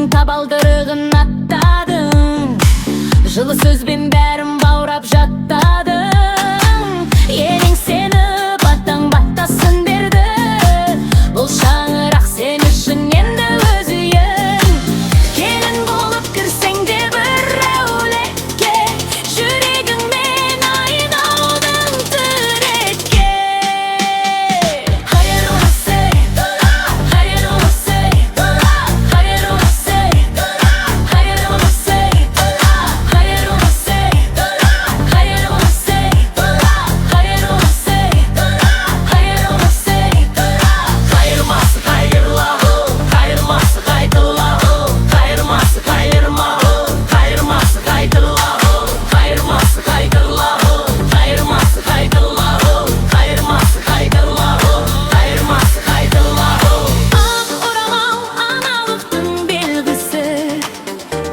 Табалдырығын аттадың, жылы сөзбен бәрін баурап жаттадың. Елің сені баттан баттасын берді, бұл шаңырақ сен үшін енді өз үйің. Келін болып кірсең де бір әулетке, жүрегіңмен айналдың тіретке.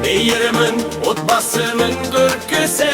Meyerimin, отбасының көркісі.